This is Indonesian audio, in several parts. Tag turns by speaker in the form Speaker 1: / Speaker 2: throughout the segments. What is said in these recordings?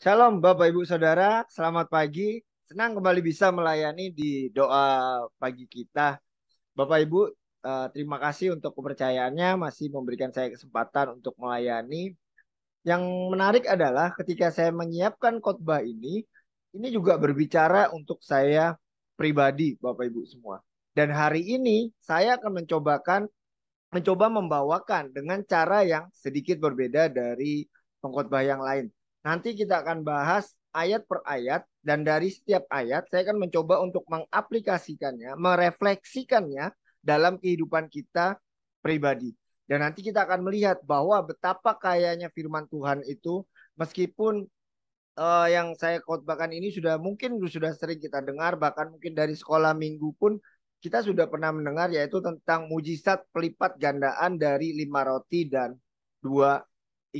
Speaker 1: Shalom Bapak Ibu Saudara, selamat pagi. Senang kembali bisa melayani di doa pagi kita. Bapak Ibu, terima kasih untuk kepercayaannya masih memberikan saya kesempatan untuk melayani. Yang menarik adalah ketika saya menyiapkan khotbah ini juga berbicara untuk saya pribadi, Bapak Ibu semua. Dan hari ini saya akan mencoba membawakan dengan cara yang sedikit berbeda dari pengkhotbah yang lain. Nanti kita akan bahas ayat per ayat dan dari setiap ayat saya akan mencoba untuk mengaplikasikannya, merefleksikannya dalam kehidupan kita pribadi. Dan nanti kita akan melihat bahwa betapa kayanya firman Tuhan itu meskipun yang saya khotbahkan ini sudah sering kita dengar, bahkan mungkin dari sekolah minggu pun kita sudah pernah mendengar, yaitu tentang mujizat pelipat gandaan dari 5 roti dan 2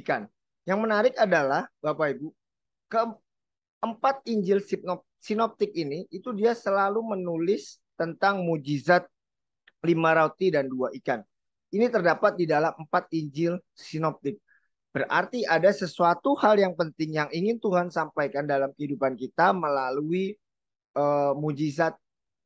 Speaker 1: ikan. Yang menarik adalah Bapak Ibu, keempat Injil sinoptik ini itu dia selalu menulis tentang mujizat 5 roti dan 2 ikan. Ini terdapat di dalam 4 Injil sinoptik. Berarti ada sesuatu hal yang penting yang ingin Tuhan sampaikan dalam kehidupan kita melalui mujizat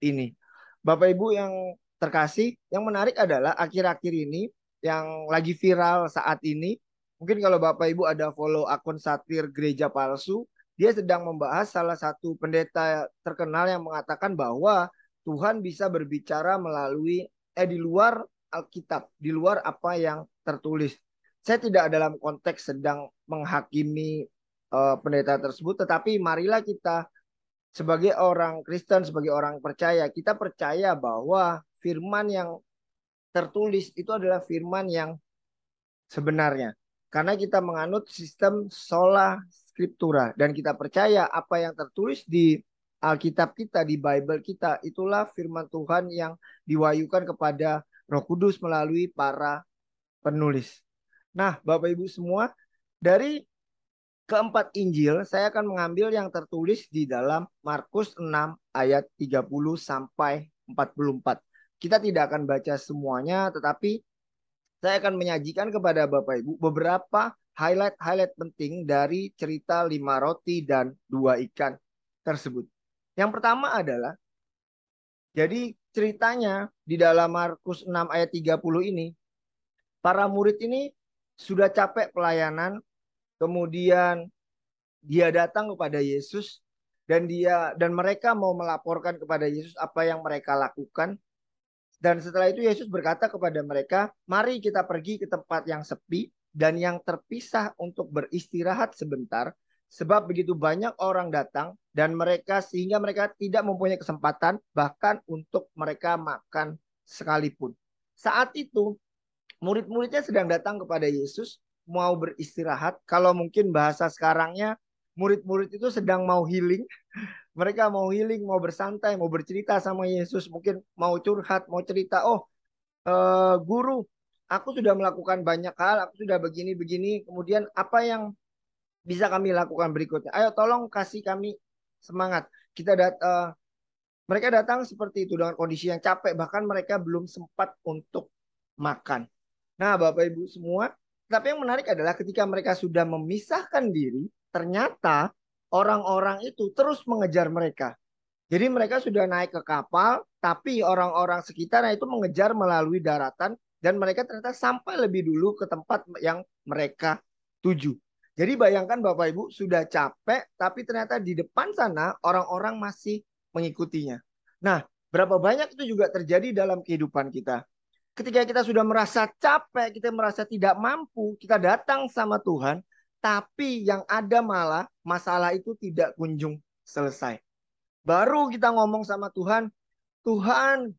Speaker 1: ini. Bapak Ibu yang terkasih, yang menarik adalah akhir-akhir ini yang lagi viral saat ini. Mungkin kalau Bapak Ibu ada follow akun satir gereja palsu, dia sedang membahas salah satu pendeta terkenal yang mengatakan bahwa Tuhan bisa berbicara melalui di luar Alkitab, di luar apa yang tertulis. Saya tidak dalam konteks sedang menghakimi pendeta tersebut, tetapi marilah kita sebagai orang Kristen, sebagai orang percaya, kita percaya bahwa firman yang tertulis itu adalah firman yang sebenarnya. Karena kita menganut sistem sola scriptura dan kita percaya apa yang tertulis di Alkitab kita, di Bible kita, itulah firman Tuhan yang diwahyukan kepada Roh Kudus melalui para penulis. Nah, Bapak Ibu semua, dari keempat Injil, saya akan mengambil yang tertulis di dalam Markus 6 ayat 30 sampai 44. Kita tidak akan baca semuanya, tetapi saya akan menyajikan kepada Bapak Ibu beberapa highlight-highlight penting dari cerita 5 roti dan 2 ikan tersebut. Yang pertama adalah, jadi ceritanya di dalam Markus 6 ayat 30 ini, para murid ini sudah capek pelayanan, kemudian dia datang kepada Yesus dan mereka mau melaporkan kepada Yesus apa yang mereka lakukan. Dan setelah itu Yesus berkata kepada mereka, mari kita pergi ke tempat yang sepi dan yang terpisah untuk beristirahat sebentar. Sebab begitu banyak orang datang dan mereka sehingga mereka tidak mempunyai kesempatan bahkan untuk mereka makan sekalipun. Saat itu murid-muridnya sedang datang kepada Yesus mau beristirahat. Kalau mungkin bahasa sekarangnya murid-murid itu sedang mau healing. Mereka mau healing, mau bersantai, mau bercerita sama Yesus. Mungkin mau curhat, mau cerita. Oh, guru, aku sudah melakukan banyak hal. Aku sudah begini-begini. Kemudian apa yang bisa kami lakukan berikutnya? Ayo tolong kasih kami semangat. Mereka datang seperti itu dengan kondisi yang capek. Bahkan mereka belum sempat untuk makan. Nah, Bapak Ibu semua, tapi yang menarik adalah ketika mereka sudah memisahkan diri, ternyata orang-orang itu terus mengejar mereka. Jadi mereka sudah naik ke kapal, tapi orang-orang sekitarnya itu mengejar melalui daratan dan mereka ternyata sampai lebih dulu ke tempat yang mereka tuju. Jadi bayangkan Bapak Ibu sudah capek, tapi ternyata di depan sana orang-orang masih mengikutinya. Nah, berapa banyak itu juga terjadi dalam kehidupan kita. Ketika kita sudah merasa capek, kita merasa tidak mampu, kita datang sama Tuhan, tapi yang ada malah masalah itu tidak kunjung selesai. Baru kita ngomong sama Tuhan, Tuhan,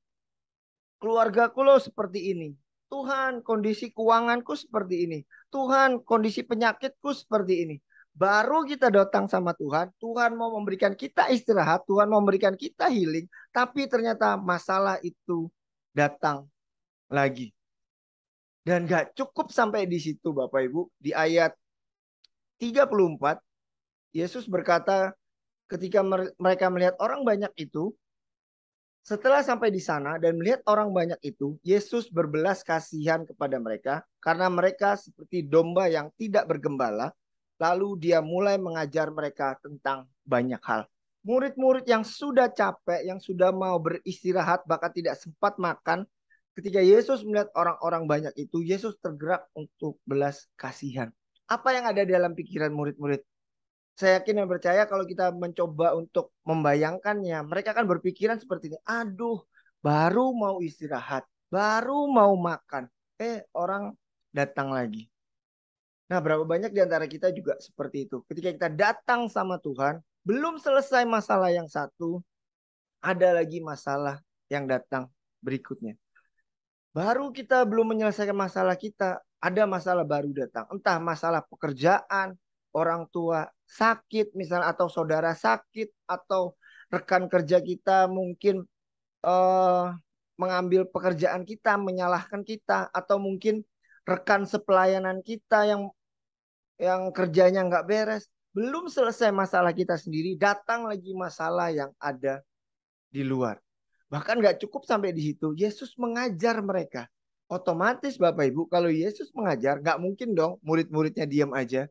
Speaker 1: keluargaku lo seperti ini. Tuhan, kondisi keuanganku seperti ini. Tuhan, kondisi penyakitku seperti ini. Baru kita datang sama Tuhan, Tuhan mau memberikan kita istirahat, Tuhan mau memberikan kita healing, tapi ternyata masalah itu datang lagi. Dan gak cukup sampai di situ Bapak Ibu. Di ayat 34, Yesus berkata ketika mereka melihat orang banyak itu, setelah sampai di sana dan melihat orang banyak itu, Yesus berbelas kasihan kepada mereka karena mereka seperti domba yang tidak bergembala. Lalu dia mulai mengajar mereka tentang banyak hal. Murid-murid yang sudah capek, yang sudah mau beristirahat, bahkan tidak sempat makan. Ketika Yesus melihat orang-orang banyak itu, Yesus tergerak untuk belas kasihan. Apa yang ada dalam pikiran murid-murid? Saya yakin dan percaya kalau kita mencoba untuk membayangkannya, mereka akan berpikiran seperti ini. Aduh, baru mau istirahat, baru mau makan. Orang datang lagi. Nah, berapa banyak di antara kita juga seperti itu. Ketika kita datang sama Tuhan, belum selesai masalah yang satu, ada lagi masalah yang datang berikutnya. Baru kita belum menyelesaikan masalah kita, ada masalah baru datang. Entah masalah pekerjaan, orang tua sakit misalnya, atau saudara sakit, atau rekan kerja kita mungkin eh, mengambil pekerjaan kita, menyalahkan kita, atau mungkin rekan sepelayanan kita yang kerjanya nggak beres. Belum selesai masalah kita sendiri, datang lagi masalah yang ada di luar. Bahkan nggak cukup sampai di situ, Yesus mengajar mereka. Otomatis Bapak Ibu, kalau Yesus mengajar, nggak mungkin dong murid-muridnya diam aja.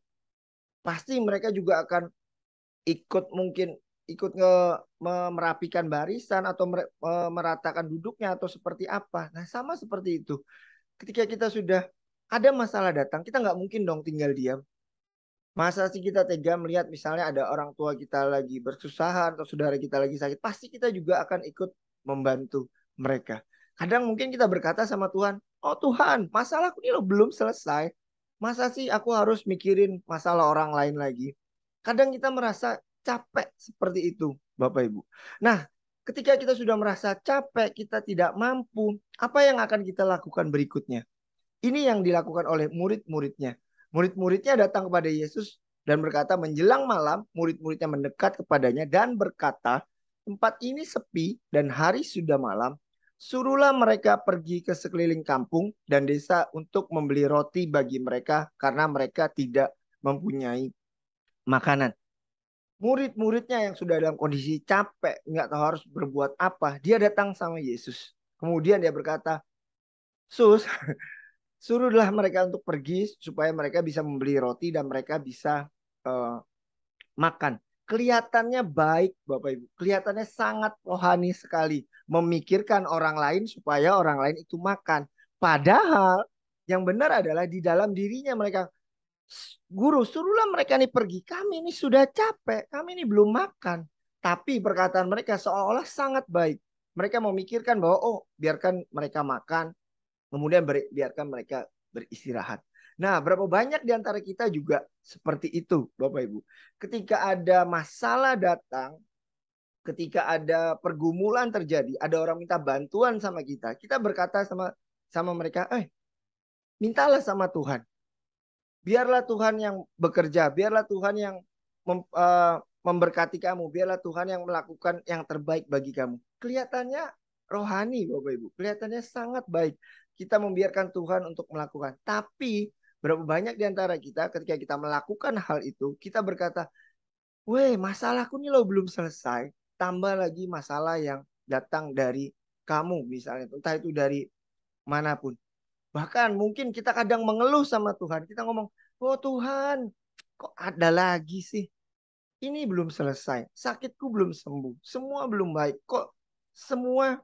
Speaker 1: Pasti mereka juga akan ikut mungkin ikut merapikan barisan atau meratakan duduknya atau seperti apa. Nah sama seperti itu. Ketika kita sudah ada masalah datang, kita nggak mungkin dong tinggal diam. Masa sih kita tega melihat misalnya ada orang tua kita lagi bersusahan atau saudara kita lagi sakit, pasti kita juga akan ikut membantu mereka. Kadang mungkin kita berkata sama Tuhan, oh Tuhan, masalahku ini loh belum selesai. Masa sih aku harus mikirin masalah orang lain lagi? Kadang kita merasa capek seperti itu, Bapak Ibu. Nah, ketika kita sudah merasa capek, kita tidak mampu, apa yang akan kita lakukan berikutnya? Ini yang dilakukan oleh murid-muridnya. Murid-muridnya datang kepada Yesus dan berkata, menjelang malam, murid-muridnya mendekat kepadanya dan berkata, tempat ini sepi dan hari sudah malam. Suruhlah mereka pergi ke sekeliling kampung dan desa untuk membeli roti bagi mereka karena mereka tidak mempunyai makanan. Murid-muridnya yang sudah dalam kondisi capek, nggak tahu harus berbuat apa, dia datang sama Yesus. Kemudian dia berkata, Sus, suruhlah mereka untuk pergi supaya mereka bisa membeli roti dan mereka bisa uh, makan. Kelihatannya baik, Bapak Ibu. Kelihatannya sangat rohani sekali. Memikirkan orang lain supaya orang lain itu makan. Padahal yang benar adalah di dalam dirinya mereka, Guru, suruhlah mereka ini pergi. Kami ini sudah capek. Kami ini belum makan. Tapi perkataan mereka seolah-olah sangat baik. Mereka memikirkan bahwa, oh, biarkan mereka makan. Kemudian biarkan mereka beristirahat. Nah, berapa banyak di antara kita juga seperti itu, Bapak Ibu. Ketika ada masalah datang, ketika ada pergumulan terjadi, ada orang minta bantuan sama kita berkata sama sama mereka, mintalah sama Tuhan. Biarlah Tuhan yang bekerja, biarlah Tuhan yang memberkati kamu, biarlah Tuhan yang melakukan yang terbaik bagi kamu. Kelihatannya rohani, Bapak Ibu. Kelihatannya sangat baik. Kita membiarkan Tuhan untuk melakukan. Tapi berapa banyak di antara kita ketika kita melakukan hal itu, kita berkata, weh, masalahku nih lo belum selesai. Tambah lagi masalah yang datang dari kamu misalnya. Entah itu dari manapun. Bahkan mungkin kita kadang mengeluh sama Tuhan. Kita ngomong, oh Tuhan, kok ada lagi sih? Ini belum selesai. Sakitku belum sembuh. Semua belum baik. Kok semua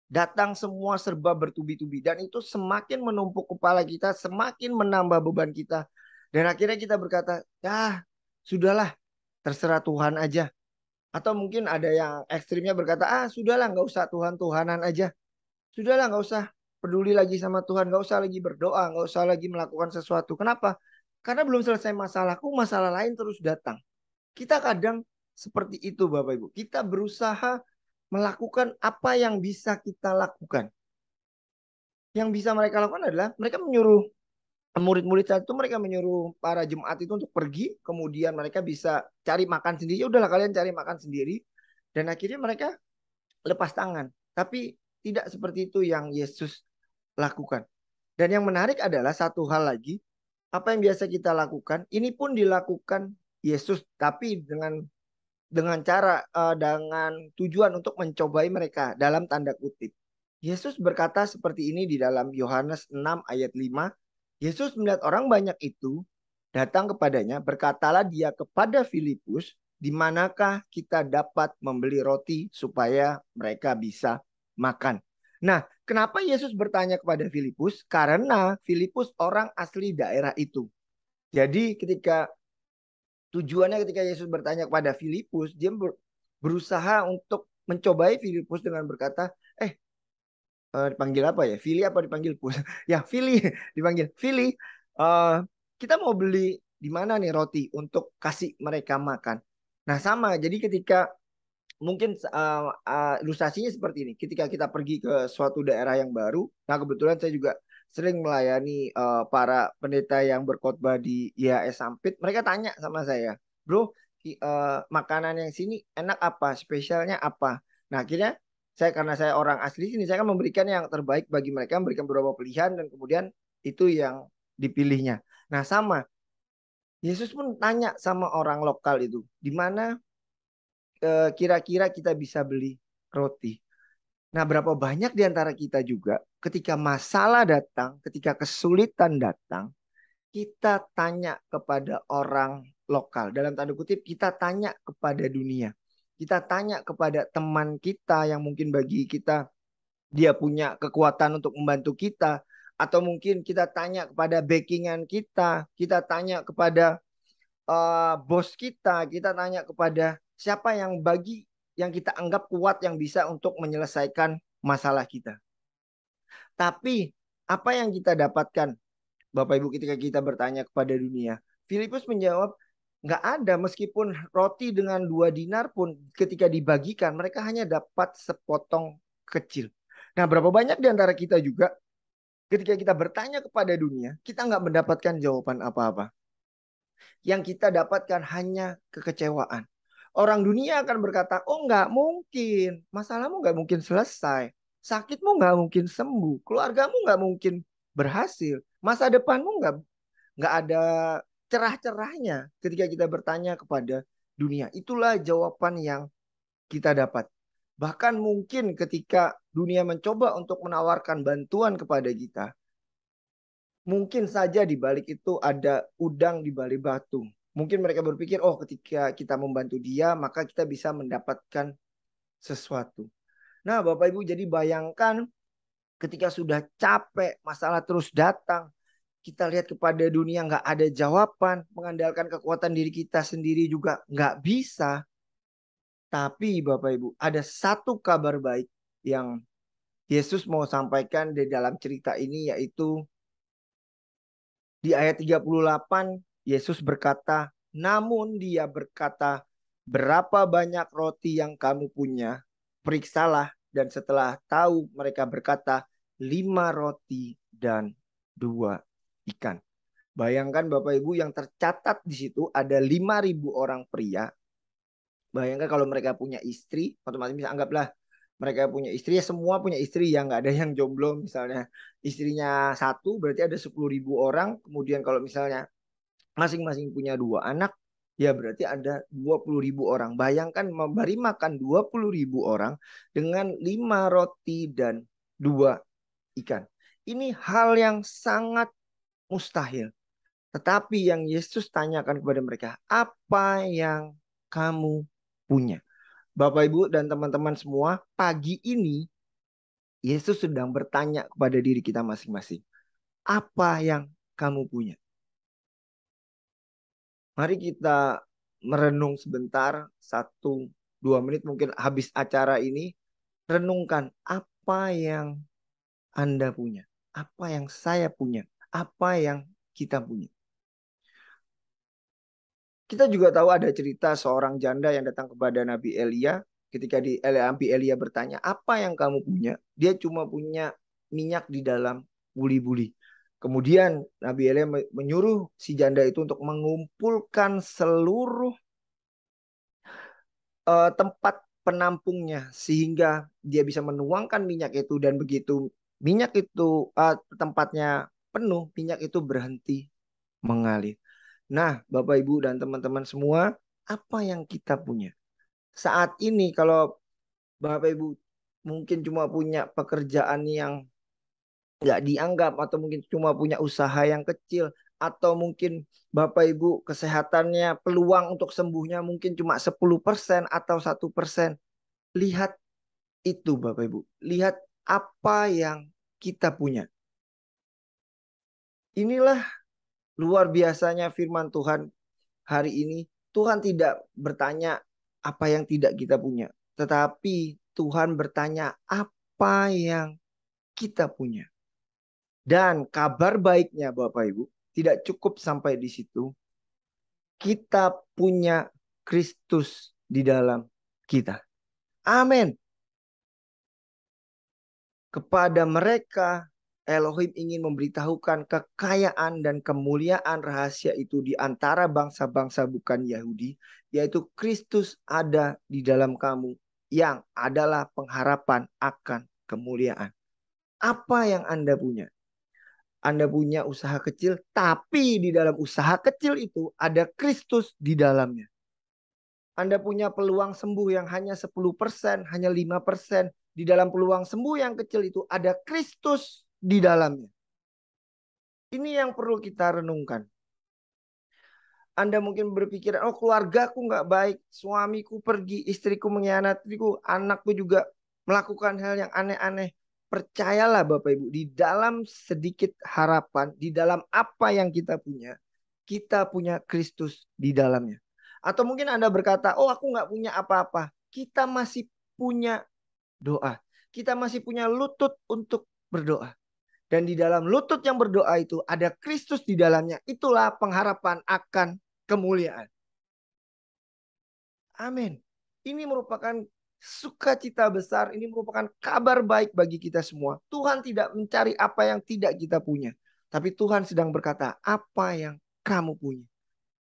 Speaker 1: datang semua serba bertubi-tubi. Dan itu semakin menumpuk kepala kita. Semakin menambah beban kita. Dan akhirnya kita berkata, ya sudahlah. Terserah Tuhan aja. Atau mungkin ada yang ekstrimnya berkata, sudahlah nggak usah Tuhan-Tuhanan aja. Sudahlah nggak usah peduli lagi sama Tuhan. Nggak usah lagi berdoa. Nggak usah lagi melakukan sesuatu. Kenapa? Karena belum selesai masalahku. Masalah lain terus datang. Kita kadang seperti itu Bapak Ibu. Kita berusaha melakukan apa yang bisa kita lakukan. Yang bisa mereka lakukan adalah mereka menyuruh murid-murid saat itu, mereka menyuruh para jemaat itu untuk pergi. Kemudian mereka bisa cari makan sendiri. Ya udahlah kalian cari makan sendiri. Dan akhirnya mereka lepas tangan. Tapi tidak seperti itu yang Yesus lakukan. Dan yang menarik adalah satu hal lagi. Apa yang biasa kita lakukan, ini pun dilakukan Yesus. Tapi dengan tujuan untuk mencobai mereka dalam tanda kutip. Yesus berkata seperti ini di dalam Yohanes 6 ayat 5. Yesus melihat orang banyak itu datang kepadanya, berkatalah dia kepada Filipus, di manakah kita dapat membeli roti supaya mereka bisa makan. Nah, kenapa Yesus bertanya kepada Filipus? Karena Filipus orang asli daerah itu. Jadi tujuannya ketika Yesus bertanya kepada Filipus, dia berusaha untuk mencobai Filipus dengan berkata, dipanggil apa ya? Fili apa dipanggil Pus? Ya, Fili dipanggil. Fili, eh, kita mau beli di mana nih roti untuk kasih mereka makan. Nah, sama. Jadi ketika mungkin ilustrasinya seperti ini. Ketika kita pergi ke suatu daerah yang baru, nah kebetulan saya juga sering melayani para pendeta yang berkhotbah di IHS Sampit. Mereka tanya sama saya, bro, makanan yang sini enak apa? Spesialnya apa? Nah, akhirnya karena saya orang asli sini, saya akan memberikan yang terbaik bagi mereka, memberikan beberapa pilihan dan kemudian itu yang dipilihnya. Nah, sama. Yesus pun tanya sama orang lokal itu, di mana kira-kira kita bisa beli roti. Nah, berapa banyak di antara kita juga ketika masalah datang, ketika kesulitan datang, kita tanya kepada orang lokal. Dalam tanda kutip, kita tanya kepada dunia. Kita tanya kepada teman kita yang mungkin bagi kita dia punya kekuatan untuk membantu kita. Atau mungkin kita tanya kepada backingan kita. Kita tanya kepada bos kita tanya kepada siapa yang yang kita anggap kuat yang bisa untuk menyelesaikan masalah kita. Tapi apa yang kita dapatkan, Bapak Ibu, ketika kita bertanya kepada dunia? Filipus menjawab, nggak ada, meskipun roti dengan 2 dinar pun ketika dibagikan, mereka hanya dapat sepotong kecil. Nah, berapa banyak di antara kita juga ketika kita bertanya kepada dunia, kita nggak mendapatkan jawaban apa-apa. Yang kita dapatkan hanya kekecewaan. Orang dunia akan berkata, oh nggak mungkin, masalahmu nggak mungkin selesai, sakitmu nggak mungkin sembuh, keluargamu nggak mungkin berhasil, masa depanmu nggak ada cerah-cerahnya ketika kita bertanya kepada dunia. Itulah jawaban yang kita dapat. Bahkan mungkin ketika dunia mencoba untuk menawarkan bantuan kepada kita, mungkin saja di balik itu ada udang di balik batu. Mungkin mereka berpikir, oh ketika kita membantu dia, maka kita bisa mendapatkan sesuatu. Nah, Bapak Ibu, jadi bayangkan ketika sudah capek, masalah terus datang, kita lihat kepada dunia nggak ada jawaban, mengandalkan kekuatan diri kita sendiri juga nggak bisa. Tapi Bapak Ibu, ada satu kabar baik yang Yesus mau sampaikan di dalam cerita ini, yaitu di ayat 38, Yesus berkata, namun dia berkata, berapa banyak roti yang kamu punya? Periksalah. Dan setelah tahu, mereka berkata, 5 roti dan 2 ikan. Bayangkan Bapak Ibu, yang tercatat di situ ada 5.000 orang pria. Bayangkan kalau mereka punya istri, otomatis bisa anggaplah mereka punya istri, ya semua punya istri, ya nggak ada yang jomblo. Misalnya istrinya satu, berarti ada 10.000 orang. Kemudian kalau misalnya masing-masing punya 2 anak, ya berarti ada 20.000 orang. Bayangkan memberi makan 20.000 orang dengan 5 roti dan 2 ikan. Ini hal yang sangat mustahil. Tetapi yang Yesus tanyakan kepada mereka, apa yang kamu punya? Bapak, Ibu, dan teman-teman semua, pagi ini Yesus sedang bertanya kepada diri kita masing-masing. Apa yang kamu punya? Mari kita merenung sebentar, 1-2 menit mungkin habis acara ini. Renungkan apa yang Anda punya. Apa yang saya punya. Apa yang kita punya. Kita juga tahu ada cerita seorang janda yang datang kepada Nabi Elia. Ketika Nabi Elia bertanya, apa yang kamu punya? Dia cuma punya minyak di dalam buli-buli. Kemudian Nabi Elia menyuruh si janda itu untuk mengumpulkan seluruh tempat penampungnya sehingga dia bisa menuangkan minyak itu, dan begitu minyak itu tempatnya penuh, minyak itu berhenti mengalir. Nah, Bapak Ibu dan teman-teman semua, apa yang kita punya? Saat ini kalau Bapak Ibu mungkin cuma punya pekerjaan yang nggak dianggap, atau mungkin cuma punya usaha yang kecil, atau mungkin Bapak Ibu kesehatannya, peluang untuk sembuhnya mungkin cuma 10% atau 1%. Lihat itu Bapak Ibu. Lihat apa yang kita punya. Inilah luar biasanya firman Tuhan hari ini. Tuhan tidak bertanya apa yang tidak kita punya. Tetapi Tuhan bertanya apa yang kita punya. Dan kabar baiknya Bapak Ibu, tidak cukup sampai di situ. Kita punya Kristus di dalam kita. Amin. Kepada mereka Elohim ingin memberitahukan kekayaan dan kemuliaan rahasia itu di antara bangsa-bangsa bukan Yahudi, yaitu Kristus ada di dalam kamu yang adalah pengharapan akan kemuliaan. Apa yang Anda punya? Anda punya usaha kecil, tapi di dalam usaha kecil itu ada Kristus di dalamnya. Anda punya peluang sembuh yang hanya 10%, hanya 5%. Di dalam peluang sembuh yang kecil itu ada Kristus di dalamnya. Ini yang perlu kita renungkan. Anda mungkin berpikir, oh keluargaku nggak baik, suamiku pergi, istriku mengkhianatiku, anakku juga melakukan hal yang aneh-aneh. Percayalah Bapak Ibu, di dalam sedikit harapan, di dalam apa yang kita punya Kristus di dalamnya. Atau mungkin Anda berkata, oh aku nggak punya apa-apa. Kita masih punya doa. Kita masih punya lutut untuk berdoa. Dan di dalam lutut yang berdoa itu ada Kristus di dalamnya. Itulah pengharapan akan kemuliaan. Amin. Ini merupakan sukacita besar. Ini merupakan kabar baik bagi kita semua. Tuhan tidak mencari apa yang tidak kita punya. Tapi Tuhan sedang berkata, apa yang kamu punya.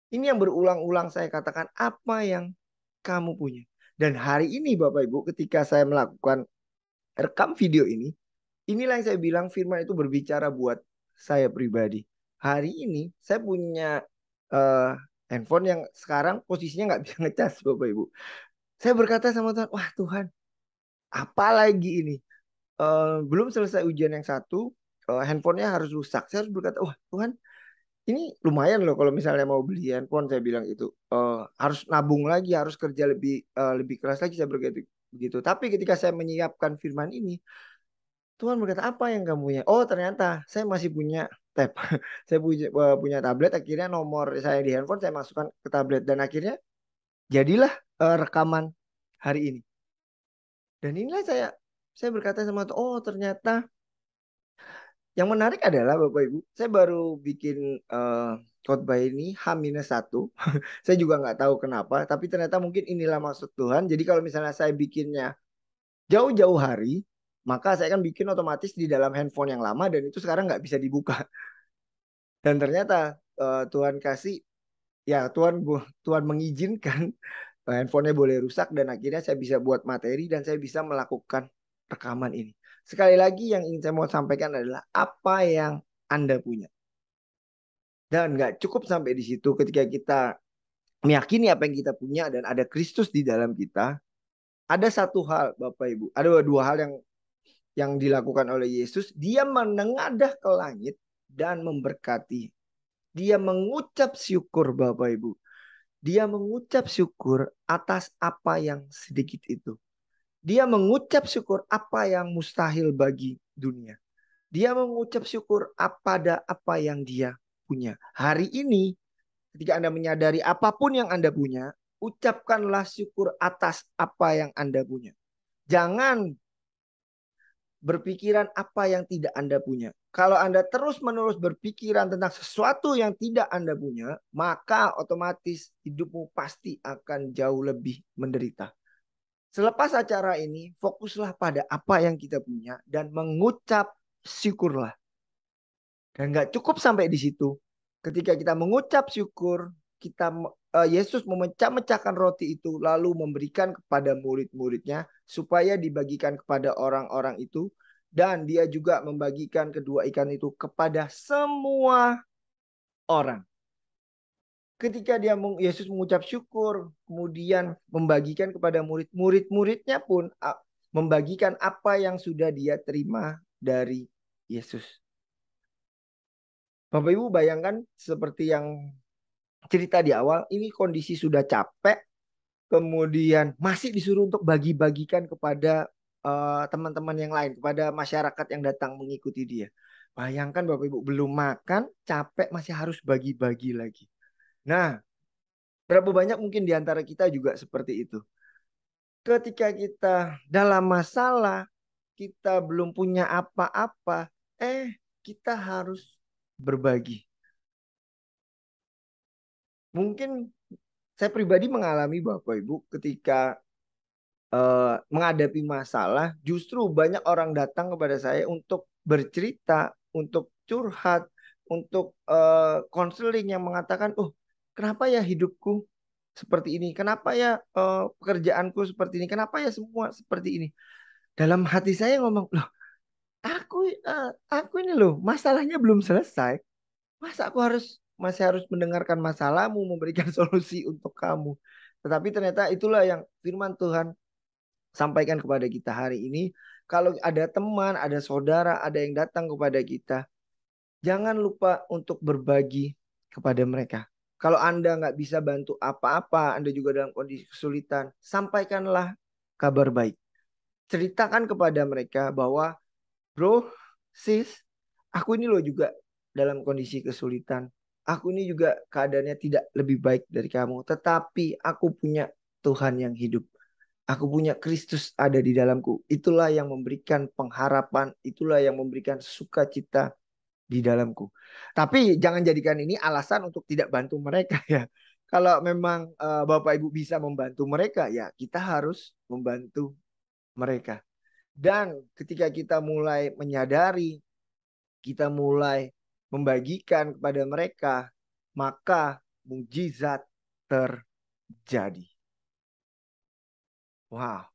Speaker 1: Ini yang berulang-ulang saya katakan, apa yang kamu punya. Dan hari ini Bapak Ibu, ketika saya melakukan rekam video ini, inilah yang saya bilang firman itu berbicara buat saya pribadi. Hari ini saya punya eh, handphone yang sekarang posisinya nggak bisa ngecas Bapak Ibu. Saya berkata sama Tuhan, wah Tuhan, apa lagi ini? Belum selesai ujian yang satu, handphonenya harus rusak. Saya harus berkata, wah Tuhan, ini lumayan loh kalau misalnya mau beli handphone. Saya bilang itu harus nabung lagi, harus kerja lebih keras lagi. Saya berkata begitu. Tapi ketika saya menyiapkan firman ini, Tuhan berkata, apa yang kamu punya? Oh ternyata saya masih punya tab. Saya punya tablet. Akhirnya nomor saya di handphone saya masukkan ke tablet. Dan akhirnya jadilah rekaman hari ini. Dan inilah saya berkata sama Tuhan, oh ternyata yang menarik adalah Bapak Ibu, saya baru bikin khotbah ini H-1. Saya juga nggak tahu kenapa, tapi ternyata mungkin inilah maksud Tuhan. Jadi kalau misalnya saya bikinnya jauh-jauh hari, maka saya akan bikin otomatis di dalam handphone yang lama dan itu sekarang nggak bisa dibuka. Dan ternyata Tuhan kasih, ya Tuhan mengizinkan handphonenya boleh rusak dan akhirnya saya bisa buat materi dan saya bisa melakukan rekaman ini. Sekali lagi yang ingin saya mau sampaikan adalah apa yang Anda punya. Dan nggak cukup sampai di situ ketika kita meyakini apa yang kita punya dan ada Kristus di dalam kita. Ada satu hal Bapak Ibu, ada dua hal yang dilakukan oleh Yesus. Dia menengadah ke langit dan memberkati. Dia mengucap syukur Bapak Ibu. Dia mengucap syukur atas apa yang sedikit itu. Dia mengucap syukur apa yang mustahil bagi dunia. Dia mengucap syukur pada apa yang dia punya. Hari ini ketika Anda menyadari apapun yang Anda punya, ucapkanlah syukur atas apa yang Anda punya. Jangan berpikiran apa yang tidak Anda punya. Kalau Anda terus-menerus berpikiran tentang sesuatu yang tidak Anda punya, maka otomatis hidupmu pasti akan jauh lebih menderita. Selepas acara ini, fokuslah pada apa yang kita punya dan mengucap syukurlah. Dan nggak cukup sampai di situ. Ketika kita mengucap syukur, Yesus memecah-mecahkan roti itu lalu memberikan kepada murid-muridnya supaya dibagikan kepada orang-orang itu dan dia juga membagikan kedua ikan itu kepada semua orang. Ketika Yesus mengucap syukur, kemudian membagikan kepada murid-muridnya pun membagikan apa yang sudah dia terima dari Yesus. Bapak Ibu bayangkan seperti yang cerita di awal, ini kondisi sudah capek, kemudian masih disuruh untuk bagi-bagikan kepada teman-teman yang lain, kepada masyarakat yang datang mengikuti dia. Bayangkan Bapak Ibu belum makan, capek masih harus bagi-bagi lagi. Nah, berapa banyak mungkin di antara kita juga seperti itu. Ketika kita dalam masalah, kita belum punya apa-apa, kita harus berbagi. Mungkin saya pribadi mengalami Bapak Ibu ketika menghadapi masalah, justru banyak orang datang kepada saya untuk bercerita, untuk curhat, untuk konseling yang mengatakan, oh kenapa ya hidupku seperti ini, kenapa ya pekerjaanku seperti ini, kenapa ya semua seperti ini. Dalam hati saya ngomong, loh aku ini loh masalahnya belum selesai, masa aku masih harus mendengarkan masalahmu, memberikan solusi untuk kamu. Tetapi ternyata itulah yang firman Tuhan sampaikan kepada kita hari ini. Kalau ada teman, ada saudara, ada yang datang kepada kita, jangan lupa untuk berbagi kepada mereka. Kalau Anda nggak bisa bantu apa-apa, Anda juga dalam kondisi kesulitan, sampaikanlah kabar baik. Ceritakan kepada mereka bahwa, bro, sis, aku ini loh juga dalam kondisi kesulitan. Aku ini juga keadaannya tidak lebih baik dari kamu. Tetapi aku punya Tuhan yang hidup. Aku punya Kristus ada di dalamku. Itulah yang memberikan pengharapan. Itulah yang memberikan sukacita di dalamku. Tapi jangan jadikan ini alasan untuk tidak bantu mereka ya. Kalau memang Bapak Ibu bisa membantu mereka, ya kita harus membantu mereka. Dan ketika kita mulai menyadari, kita mulai membagikan kepada mereka, maka mujizat terjadi. Wow,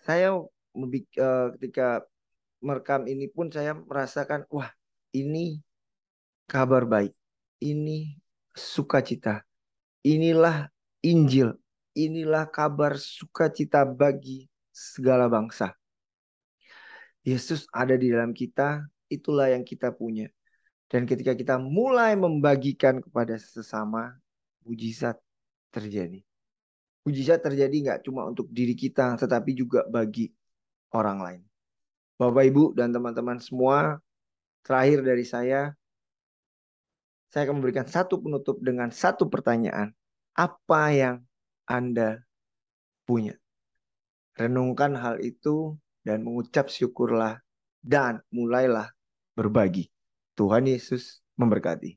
Speaker 1: saya ketika merekam ini pun saya merasakan, wah ini kabar baik, ini sukacita, inilah Injil, inilah kabar sukacita bagi segala bangsa. Yesus ada di dalam kita, itulah yang kita punya. Dan ketika kita mulai membagikan kepada sesama, mujizat terjadi. Mujizat terjadi nggak cuma untuk diri kita, tetapi juga bagi orang lain. Bapak, Ibu, dan teman-teman semua, terakhir dari saya akan memberikan satu penutup dengan satu pertanyaan. Apa yang Anda punya? Renungkan hal itu dan mengucap syukurlah dan mulailah berbagi. Tuhan Yesus memberkati.